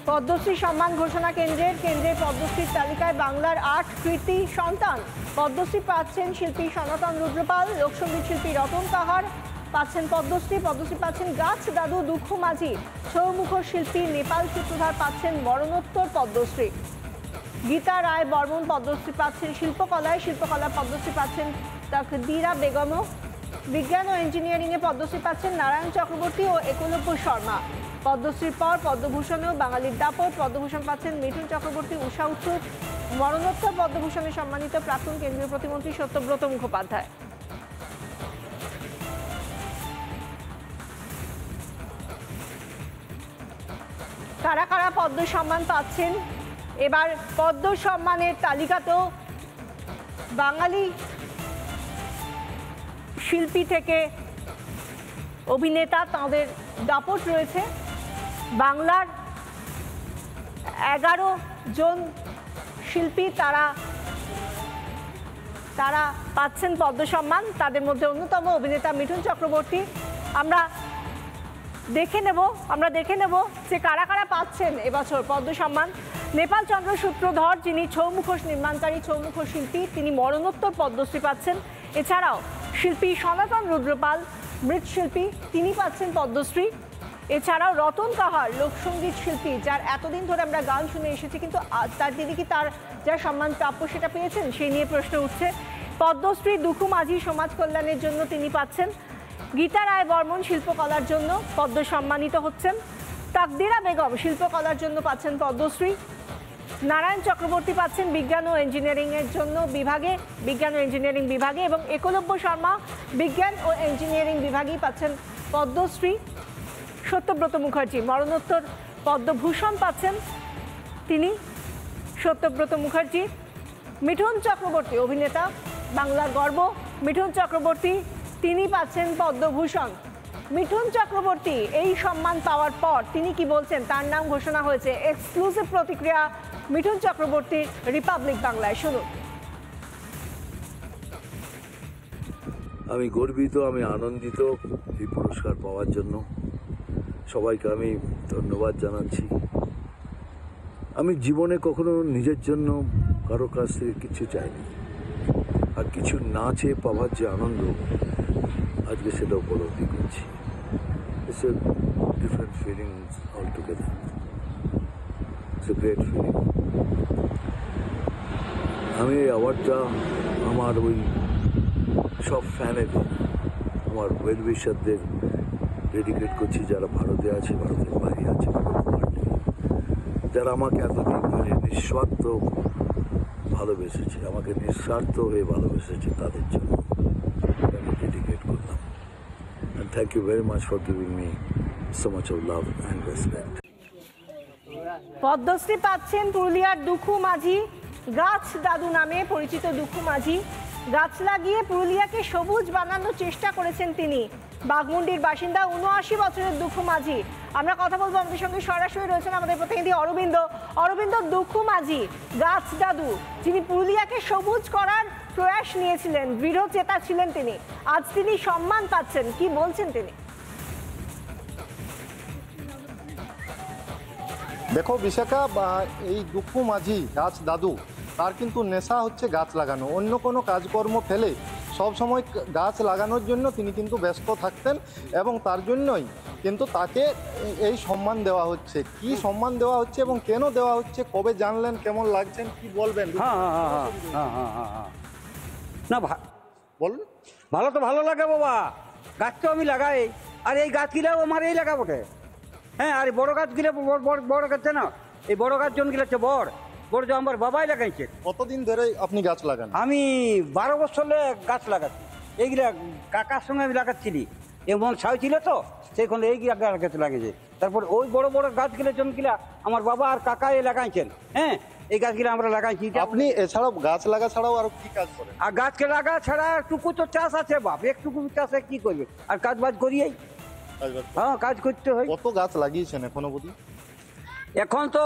পদ্মশ্রী সম্মান ঘোষণা কেন্দ্রের পদ্মশ্রীর তালিকায় বাংলার 8 কৃতী সন্তান। পদ্মশ্রী পাচ্ছেন শিল্পী সনাতন রুদ্রপাল, লোকসঙ্গীত শিল্পী রতন কাহার পাচ্ছেন পদ্মশ্রী পাচ্ছেন গাছ দাদু দুঃখ মাঝি, ছৌ-মুখ শিল্পী নেপাল সূত্রধার পাচ্ছেন মরণোত্তর পদ্মশ্রী। গীতা রায় বর্মন পদ্মশ্রী পাচ্ছেন শিল্পকলা পদ্মশ্রী পাচ্ছেন তাকদীরা বেগমও। বিজ্ঞান ও ইঞ্জিনিয়ারিংয়ে পদ্মশ্রী পাচ্ছেন নারায়ণ চক্রবর্তী ও একলব্য শর্মা। পদ্মশ্রীর পর পদ্মভূষণেও বাঙালির দাপট, পদ্মভূষণ পাচ্ছেন মিঠুন চক্রবর্তী, উষা উত্তর। মরণোত্তর পদ্মভূষণে সম্মানিত প্রাক্তন কেন্দ্রীয় প্রতিমন্ত্রী সত্যব্রত মুখোপাধ্যায়। কারা কারা পদ্ম সম্মান পাচ্ছেন, এবার পদ্ম সম্মানের তালিকাতেও বাঙালি শিল্পী থেকে অভিনেতা তাঁদের দাপট রয়েছে। বাংলার 11 জন শিল্পী তারা পাচ্ছেন পদ্ম সম্মান। তাদের মধ্যে অন্যতম অভিনেতা মিঠুন চক্রবর্তী। আমরা দেখে নেব যে কারা কারা পাচ্ছেন এবছর পদ্ম সম্মান। নেপাল চন্দ্র সূত্রধর, যিনি ছৌ-মুখ নির্মাণকারী ছৌ-মুখ শিল্পী, তিনি মরণোত্তর পদ্মশ্রী পাচ্ছেন। এছাড়াও শিল্পী সনাতন রুদ্রপাল, মৃৎশিল্পী, তিনি পাচ্ছেন পদ্মশ্রী। এছাড়াও রতন কাহার, লোকসঙ্গীত শিল্পী, যার এতদিন ধরে আমরা গান শুনে এসেছি, কিন্তু তিনি কি তার যা সম্মান প্রাপ্য সেটা পেয়েছেন, সেই নিয়ে প্রশ্ন উঠছে। পদ্মশ্রী দুঃখু মাঝি, সমাজ কল্যাণের জন্য তিনি পাচ্ছেন। গীতা রায় বর্মন শিল্পকলার জন্য পদ্ম সম্মানিত হচ্ছেন। তাকদীরা বেগম শিল্পকলার জন্য পাচ্ছেন পদ্মশ্রী। নারায়ণ চক্রবর্তী পাচ্ছেন বিজ্ঞান ও ইঞ্জিনিয়ারিং বিভাগে এবং একলব্য শর্মা বিজ্ঞান ও ইঞ্জিনিয়ারিং বিভাগেই পাচ্ছেন পদ্মশ্রী। সত্যব্রত মুখার্জি মরণোত্তর পদ্মভূষণ পাচ্ছেন তিনি, সত্যব্রত মুখার্জি। মিঠুন চক্রবর্তী, অভিনেতা, বাংলার গর্ব মিঠুন চক্রবর্তী, তিনি পাচ্ছেন পদ্মভূষণ। মিঠুন চক্রবর্তী এই সম্মান পাওয়ার পর তিনি কি বলছেন, তার নাম ঘোষণা হয়েছে। এক্সক্লুসিভ প্রতিক্রিয়া মিঠুন চক্রবর্তীর, রিপাবলিক বাংলায়, শুনুন। আমি গর্বিত, আমি আনন্দিত এই পুরস্কার পাওয়ার জন্য। সবাইকে আমি ধন্যবাদ জানাচ্ছি। আমি জীবনে কখনো নিজের জন্য কারো কাছ থেকে কিছু চাইনি, আর কিছু না চেয়ে পাওয়ার যে আনন্দ, আজকে সেটা উপলব্ধি করছি। It's a different feeling altogether. It's a great feeling. আমি এই অ্যাওয়ার্ডটা আমার ওই সব ফ্যানের, আমার ওয়েল উইশারদের ডেডিকেট করছি, যারা ভারতে আছে, ভারতের বাইরে আছে, যারা আমাকে এতদিন ধরে নিঃস্বার্থ ভালোবেসেছে, আমাকে নিঃস্বার্থ হয়ে ভালোবেসেছে, তাদের জন্য আমি ডেডিকেট করলাম। And thank you very much for giving me so much of love and respect. Padmashri পাচ্ছেন পুরুলিয়ার দুঃখু মাঝি, গাছ দাদু নামে পরিচিত দুঃখু মাঝি। গাছ লাগিয়ে পুরুলিয়াকে সবুজ বানানোর চেষ্টা করেছেন তিনি। বাঘমুন্ডির বাসিন্দা ৭৯ বছরের দুঃখু মাঝি। আমরা কথা বলবো, আমাদের সঙ্গে সরাসরি রয়েছেন আমাদের প্রতিনিধি অরবিন্দ। দুঃখু মাঝি, গাছ দাদু, যিনি পুরুলিয়াকে সবুজ করার প্রয়াস নিয়েছিলেন, দৃঢ় চেতা ছিলেন তিনি, আজ তিনি সম্মান পাচ্ছেন, কি বলছেন তিনি? দেখো বিশাখা, এই দুঃখু মাঝি গাছ দাদু, তার কিন্তু নেশা হচ্ছে গাছ লাগানো। অন্য কোনো কাজকর্ম ফেলে সব সময় গাছ লাগানোর জন্য তিনি কিন্তু ব্যস্ত থাকতেন, এবং তার জন্যই কিন্তু তাকে এই সম্মান দেওয়া হচ্ছে। কি সম্মান দেওয়া হচ্ছে এবং কেন দেওয়া হচ্ছে, কবে জানলেন, কেমন লাগছেন, কি বলবেন? না বলুন। ভালো তো ভালো লাগে বাবা, গাছ তো আমি লাগাই, আর এই গাছগুলাও আমার এই লাগা বটে। হ্যাঁ, আর বড় গাছগুলো বড় গাছ না, এই বড় গাছ জনগুলো হচ্ছে বড় যে আমার বাবাই লাগাইছে। কতদিন ধরে আপনি গাছ লাগান? আমি 12 বছর গাছ লাগাচ্ছি। এইগুলা কাকার সঙ্গে আমি লাগাচ্ছিলি, এবং ছাই ছিল তো সেইখানে এই গাছ লাগিয়েছে। তারপর ওই বড় বড় গাছগুলো জনগুলা আমার বাবা আর কাকা লাগাইছেন। হ্যাঁ, এই গাছগুলো আমরা লাগাইছি। আপনি এছাড়াও গাছ লাগা ছাড়াও আর কি কাজ করেন? আর গাছকে লাগা ছাড়া টুকু তো চাষ আছে বাপ, একটুকু চাষে কি করবে, আর কাজ বাজ করিয়েই। হ্যাঁ, কাজ করতে হয়। কত গাছ লাগিয়েছেন এখনো অবধি? এখন তো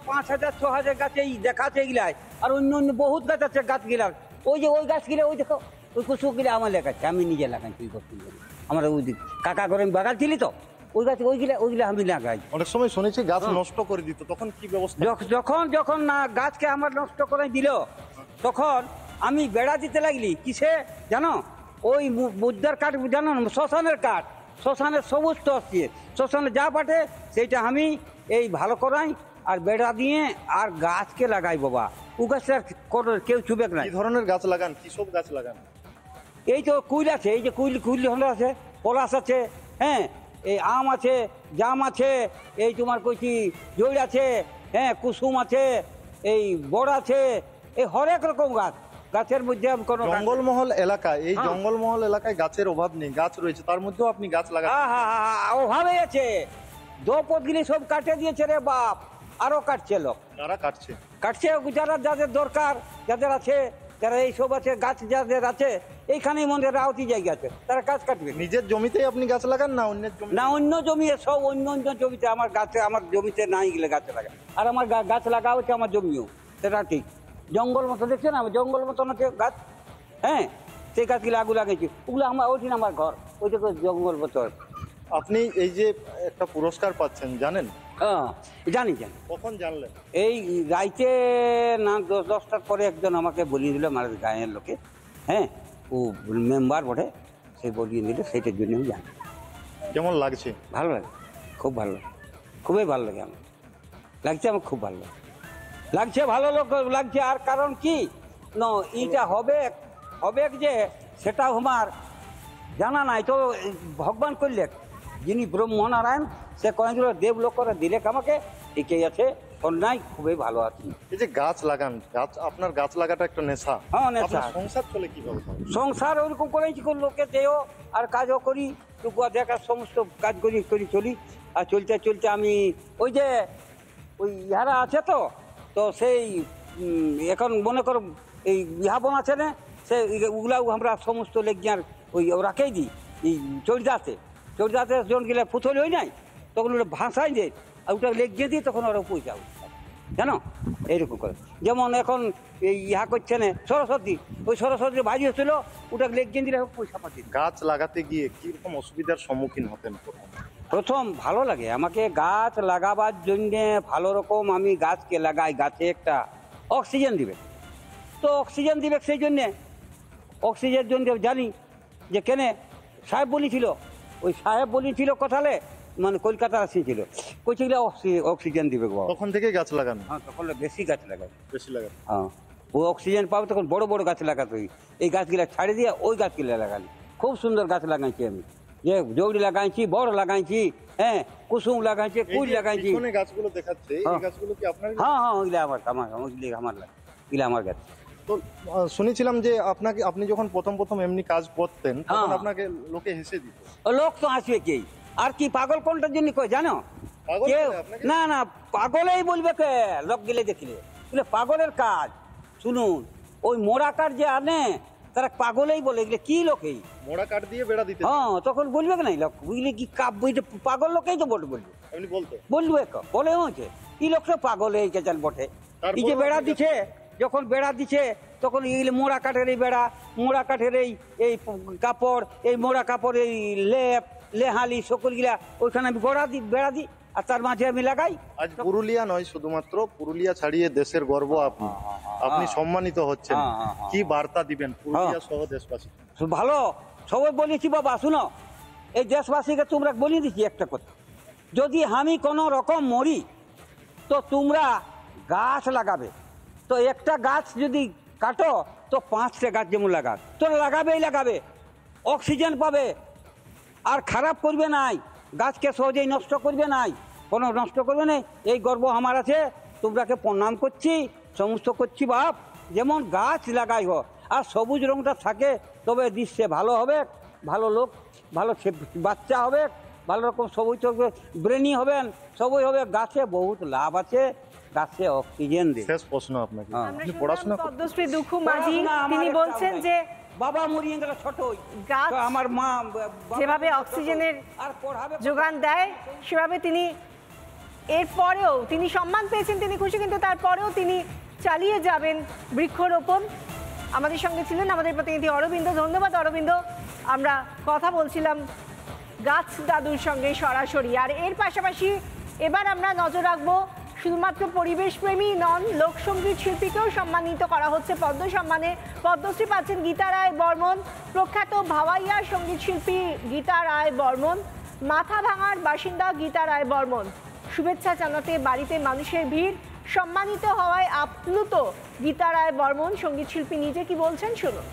৫,০০০-৬,০০০ গাছ এই দেখাচ্ছে এগুলাই, আর অন্য অন্য বহুত গাছ আছে। গাছগুলা ওই গাছগুলা ওই দেখো, ওই কুসুকগুলা আমার লাগাচ্ছে, আমি নিজে লাগাচ্ছি। ওই গাছগুলো আমার ওই কাকা করে আমি বাগাচ্ছিলি তো, ওই গাছ ওইগুলা আমি লাগাই। অনেক সময় শুনেছি গাছ নষ্ট করে দিত, তখন কি ব্যবস্থা? যখন না গাছকে আমার নষ্ট করে দিল, তখন আমি বেড়া দিতে লাগলি কিসে জানো? ওই বুদ্ধার কাঠ জানো না, শ্মশানের কাঠ, শ্মশানের সবুজ তো আসছে, শ্মশানে যা পাঠে সেইটা আমি এই ভালো করাই আর বেড়া দিয়ে আর গাছকে লাগাই বাবা। ও গাছটা কেউ চুবেক নাই। কি ধরনের গাছ লাগান, কি সব গাছ লাগান? এই তো কুইল আছে, এই যে কুইল হলো আছে, পলাশ আছে, হ্যাঁ, এই আম আছে, জাম আছে, এই তোমার কইছি জৈর আছে, হ্যাঁ, কুসুম আছে, এই বড় আছে, এই হরেক রকম গাছ। গাছের মধ্যে কোনো জঙ্গলমহল এলাকা, এই হ্যাঁ। জঙ্গলমহল এলাকায় গাছের অভাব নেই, গাছ রয়েছে, তার মধ্যেও আপনি গাছ লাগান? অভাবে আছে। দোপদগিলি সব কাটে দিয়েছে রে বাপ, আরো কাটছে লোক। কারা কাটছে? কাটছে যাদের দরকার, যাদের আছে, যারা এইসব আছে, গাছ যাদের আছে, এইখানেই মনে রাউতি জায়গা আছে, তারা গাছ কাটবে। নিজের জমিতেই আপনি গাছ লাগান না অন্যের জমি? না, অন্য জমি, সব অন্য জমিতে। আমার গাছে, আমার জমিতে নাই গেলে গাছ লাগা। আর আমার গাছ লাগা হচ্ছে আমার জমিও, সেটা ঠিক। জঙ্গল মতো দেখছেন, আমার জঙ্গল মতন আছে গাছ, হ্যাঁ, সেই গাছগুলো আগু লাগাইছি, ওগুলো আমার ওইদিন আমার ঘর, ওই যে জঙ্গল মতো। আপনি এই যে একটা পুরস্কার পাচ্ছেন জানেন? হ্যাঁ, জানি। কখন জানলেন? এই রাইতে না 10টার পরে একজন আমাকে বলিয়ে দিল, আমার গায়ের লোকে, হ্যাঁ, ও মেম্বার বটে, সে বলিয়ে দিল, সেইটার জন্য আমি জানি। কেমন লাগছে? ভালো লাগে, খুব ভালো লাগে, খুবই ভালো লাগে আমার, লাগছে আমার খুব ভালো লাগছে, ভালো লাগছে। আর কারণ কি ন, এইটা হবে যে সেটাও আমার জানা নাই, তো ভগবান করলে, যিনি ব্রহ্মনারায়ণ, সে কয়েকগুলো দেবলোক করে দিলে আমাকে, ঠিকই আছে, নাই খুবই ভালো আছি। এই যে গাছ লাগান, আপনার গাছ লাগাটা একটা নেশা। হ্যাঁ, নেশা। আপনার সংসার চলে কিভাবে? সংসার ওরকম করেই লোকে দেও আর কাজও করি, টুকুয়া দেখার সমস্ত কাজ করি চলি। আর চলতে আমি ওই যে ওই ইহারা আছে তো সেই এখন মনে করো এই ইহাবন আছে না, সে ওগুলাও আমরা সমস্ত লেগিয়ার ওই রাখেই দিই। এই চৌড়াতে যখন গেলে ফুথল হই নাই, তখন ওটা ভাষাই দেয়, আর ওটা লেগিয়ে দিই, তখন ওরা পয়সা জানো, এইরকম করে। যেমন এখন এই ইহা করছে না সরস্বতী, ওই সরস্বতী বাজি হচ্ছিল, ওটা লেগিয়ে দিলে পয়সা পাচ্ছি। গাছ লাগাতে গিয়ে কিরকম অসুবিধার সম্মুখীন হতেন? প্রথম ভালো লাগে আমাকে গাছ লাগাবার জন্যে, ভালো রকম আমি গাছকে লাগাই, গাছে একটা অক্সিজেন দিবে, তো অক্সিজেন দিবে, সেই জন্যে অক্সিজেনের জন্য জানি যে কেনে সাহেব বলেছিল কথালে, মানে কলকাতার আসিয়েছিল, কইছিল অক্সিজেন দিবে। তখন থেকে গাছ লাগানো? হ্যাঁ, তখন বেশি গাছ লাগাই, বেশি লাগানো। হ্যাঁ, ও অক্সিজেন পাবে, তখন বড় বড় গাছ লাগাতে হয়। এই গাছগুলা ছাড়ি দিয়ে ওই গাছগুলা লাগালি, খুব সুন্দর গাছ লাগাইছি আমি, যে জৌড়ি লাগাইছি, বড় লাগাইছি, হ্যাঁ, কুসুম লাগাইছি, কুল লাগাইছি। গাছগুলো দেখাচ্ছে, এই গাছগুলো কি আপনার? হ্যাঁ, ওইগুলা আমার গাছ। তো শুনেছিলাম যে আপনি যখন প্রথম এমনি কাজ করতেন, তখন আপনাকে লোকে হেসে দিত। লোক তো আসবে কে, আর কি পাগল কোনটার জন্য কয় জানো? কেউ না পাগলেই বলবে, কে লোক গেলে দেখলে পাগলের কাজ। শুনুন, ওই মোড়া কাঠ যে আনে, তারা পাগলেই বলে, এগুলো কি লোকেই মোড়া কাঠ দিয়ে বেড়া দিতে। হ্যাঁ, তখন বলবে কি নাই লোক, বুঝলি কি পাগল লোকেই তো বলবে, বলবে বলে হচ্ছে কি লোকটা পাগল এই কেচাল বটে। এই যে বেড়া দিচ্ছে, যখন বেড়া দিচ্ছে, তখন এই মোড়া কাঠের এই বেড়া, মোড়া কাঠের এই কাপড়, এই মোড়া কাপড়, এই লেহালি সকল গিলা ওইখানে আমি বেড়া দিই, আর তার মাঝে আমি লাগাই। আজ পুরুলিয়া নয়, শুধুমাত্র পুরুলিয়া ছাড়িয়ে দেশের গর্ব আপনি সম্মানিত হচ্ছেন। কি বার্তা দিবেন পুরুলিয়া সহ দেশবাসী? ভালো, সবাই বলেছি বাবা, শুনো, এই দেশবাসীকে তোমরা বলিয়ে দিচ্ছি একটা কথা, যদি আমি কোনো রকম মরি, তো তোমরা গাছ লাগাবে, তো একটা গাছ যদি কাটো, তো 5টা গাছ যেমন লাগাবে, তো লাগাবে, অক্সিজেন পাবে, আর খারাপ করবে নাই, গাছকে সহজেই নষ্ট করবে নাই, কোনো নষ্ট করবে না। এই গর্ব আমার আছে, তোমরাকে প্রণাম করছি, সমস্ত করছি বাপ। যেমন গাছ লাগাই হোক, আর সবুজ রঙটা থাকে, তবে দৃশ্যে ভালো হবে, ভালো লোক, ভালো বাচ্চা হবে, ভালো রকম সবুজ ব্রেনি হবেন, সবই হবে। গাছে বহুত লাভ আছে, গাছে অক্সিজেন দেয়। শেষ প্রশ্ন আপনাকে, আপনি পড়াশোনা পদ্মশ্রী দুঃখু মাঝি, তিনি বলছেন যে বাবা মরিয়ে গেল ছোট, গাছ আমার মা যেভাবে অক্সিজেনের যোগান দেয়, সেভাবে তিনি এরপরেও তিনি সম্মান পেয়েছেন, তিনি খুশি, কিন্তু তারপরেও তিনি চালিয়ে যাবেন বৃক্ষরোপণ। আমাদের সঙ্গে ছিলেন আমাদের প্রতিনিধি অরবিন্দ। ধন্যবাদ অরবিন্দ। আমরা কথা বলছিলাম গাছ দাদুর সঙ্গে সরাসরি। আর এর পাশাপাশি এবার আমরা নজর রাখবো শুধুমাত্র পরিবেশ প্রেমী নন, লোকসঙ্গীত শিল্পীকেও সম্মানিত করা হচ্ছে পদ্ম সম্মানে। পদ্মশ্রী পাচ্ছেন গীতা রায় বর্মন, প্রখ্যাত ভাওয়াইয়া সঙ্গীত শিল্পী গীতা রায় বর্মন, মাথা ভাঙার বাসিন্দা গীতা রায় বর্মন। শুভেচ্ছা জানাতে বাড়িতে মানুষের ভিড়, সম্মানিত হওয়ায় আপ্লুত গীতা রায় বর্মন। সঙ্গীত শিল্পী নিজে কি বলছেন শুনুন।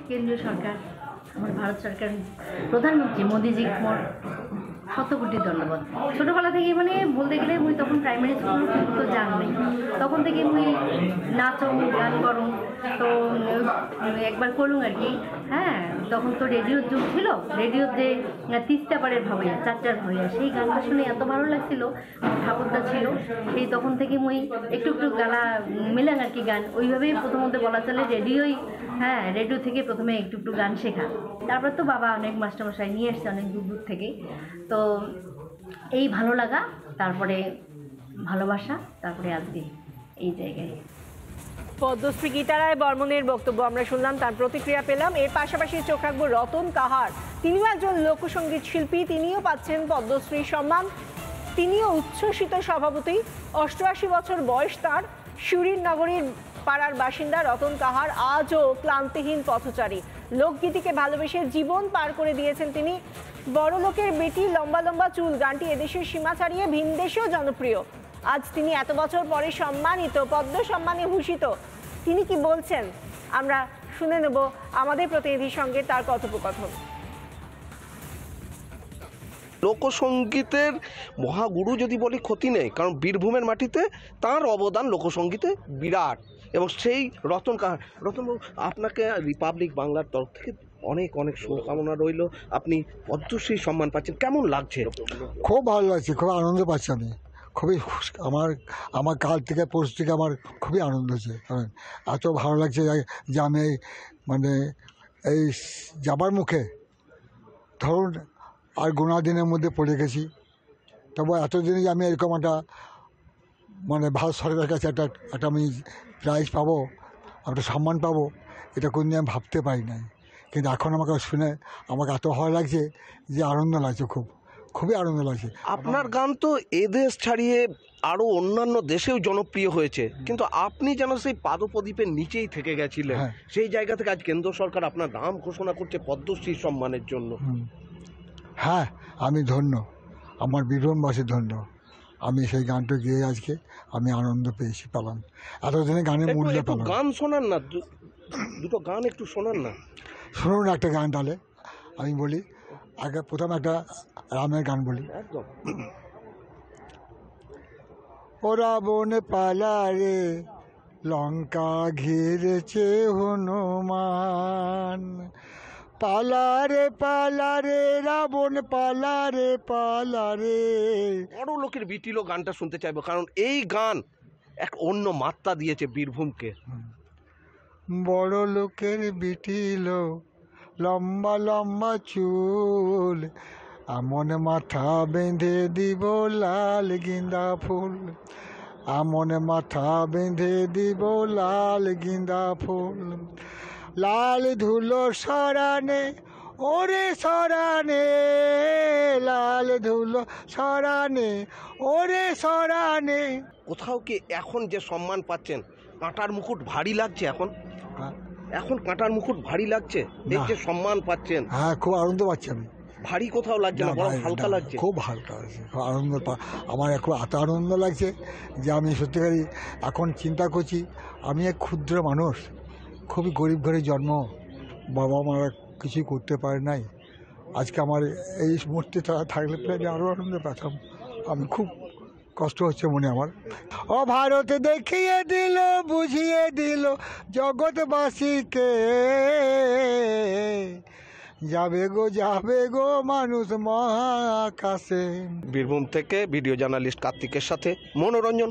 কেন্দ্রীয় সরকার, আমার ভারত সরকার, প্রধানমন্ত্রী মোদিজি মোর শত কোটি ধন্যবাদ। ছোটোবেলা থেকে মানে বলতে গেলে মুই তখন প্রাইমারি স্কুল তো জান নেই, তখন থেকে মুই নাচং গান করুন তো একবার করুন আর কি। হ্যাঁ, তখন তো রেডিওর যুগ ছিল, রেডিওর যে তিস্তা পাড়ের ভাবইয়া, চারটার ভাবইয়া, সেই গানটা শুনে এত ভালো লাগছিল। ঠাকুরদা ছিল, সেই তখন থেকে মুই একটু একটু গালা মেলাম আর কি গান। ওইভাবেই প্রথমত বলা চলে রেডিওই, হ্যাঁ রেডিও থেকে প্রথমে একটু একটু গান শেখা। তারপর তো বাবা অনেক মাস্টারমশাই নিয়ে এসছে অনেক দূর দূর থেকে। তো এই ভালো লাগা, তারপরে ভালোবাসা, তারপরে আজকে এই জায়গায়। পদ্মশ্রী গীতা রায় বর্মনের বক্তব্য আমরা শুনলাম, তার প্রতিক্রিয়া পেলাম। এর পাশাপাশি চোখ রাখবো রতন কাহার। তিনিও একজন লোকসঙ্গীত শিল্পী, তিনিও পাচ্ছেন পদ্মশ্রী সম্মান। তিনিও উচ্ছ্বসিত স্বভাবতই। 88 বছর বয়স তার। সুরির নগরীর পাড়ার বাসিন্দা রতন কাহার আজও ক্লান্তিহীন পথচারী। লোকগীতিকে ভালোবেসে জীবন পার করে দিয়েছেন তিনি। বড় লোকের বেটি, লম্বা লম্বা চুল গানটি এদেশের সীমা ছাড়িয়ে ভিনদেশেও জনপ্রিয়। আজ তিনি এত বছর পরে সম্মানিত, পদ্ম সম্মানে ভূষিত। তিনি কি বলছেন আমরা শুনে নেব আমাদের প্রতিনিধির সঙ্গে তার কথোপকথন। লোকসঙ্গীতের মহাগুরু যদি বলি ক্ষতি নেই, কারণ বীরভূমের মাটিতে তার অবদান লোকসঙ্গীতে বিরাট। এবং সেই রতন কাহার, রতনবাবু আপনাকে রিপাবলিক বাংলার তরফ থেকে অনেক অনেক শুভকামনা রইল। আপনি পদ্মশ্রী সম্মান পাচ্ছেন, কেমন লাগছে? খুব ভালো লাগছে, খুব আনন্দ পাচ্ছি আমি। খুবই আমার কাল থেকে পরশ থেকে আমার খুবই আনন্দ হচ্ছে। এত ভালো লাগছে যে আমি মানে এই যাবার মুখে ধরুন আর গোনা দিনের মধ্যে পড়ে গেছি। তবে এতদিনে যে আমি এরকম একটা মানে ভারত সরকারের কাছে একটা আমি প্রাইজ পাবো, একটা সম্মান পাবো, এটা কোনদিন আমি ভাবতে পারি নাই। কিন্তু এখন আমাকে শুনে আমাকে এত ভালো লাগছে যে আনন্দ লাগছে, খুবই আনন্দ লাগছে। আপনার গান তো এদেশ ছাড়িয়ে আরও অন্যান্য দেশেও জনপ্রিয় হয়েছে, কিন্তু আপনি যেন সেই পাদপ্রদীপের নিচেই থেকে গেছিলেন। সেই জায়গা থেকে আজ কেন্দ্র সরকার আপনার নাম ঘোষণা করছে পদ্মশ্রী সম্মানের জন্য। হ্যাঁ, আমি ধন্য, আমার বীরভূমবাসী ধন্য। আমি সেই গানটা গিয়ে আজকে আমি আনন্দ পেলাম। এতদিনে গানের মূল্য পেলাম। গান শোনান না, দুটো গান একটু শোনান না। শুনুন একটা গান তাহলে আমি বলি। আগে প্রথম একটা রামের গান বলি। একদম। ও রাবণ পালারে লঙ্কা ঘিরেছে হনুমান, পালারে পালারে রাবণ পালারে পালারে। বড় লোকের বিটিলো গানটা শুনতে চাইবো, কারণ এই গান এক অন্য মাত্রা দিয়েছে বীরভূমকে। বড় লোকের বিটিল লম্বা লম্বা চুল, আমন মাথা বেঁধে দিব লাল গেঁদা ফুল, আমন মাথা বেঁধে দিব লাল গেঁদা ফুল। লাল ধুলো সরানে ওরে সরানে, লাল ধুলো সরানে ওরে সরানে। কোথাও কি এখন যে সম্মান পাচ্ছেন কাঁটার মুকুট ভারী লাগছে? এখন কাঁটার মুকুট ভারী লাগছে এই যে সম্মান পাচ্ছেন? হ্যাঁ, খুব আনন্দ পাচ্ছি আমি। ভারী কোথাও লাগছে না, বরং হালকা লাগছে। খুব হালকা লাগছে, খুব আনন্দ। আমার খুব এত আনন্দ লাগছে যে আমি সত্যিকারই এখন চিন্তা করছি আমি এক ক্ষুদ্র মানুষ, খুবই গরিব ঘরে জন্ম, বাবা মারা কিছুই করতে পারে নাই। আজকে আমার এই মূর্তি থাকলে প্রায় আরও আনন্দ পেতাম। আমি খুব কষ্ট হচ্ছে মনে আমার। ও ভারত দেখিয়ে দিল, বুঝিয়ে দিল জগৎবাসীকে, যাবে গো মানুষ মহাকাশে। বীরভূম থেকে ভিডিও জার্নালিস্ট কার্তিকের সাথে মনোরঞ্জন।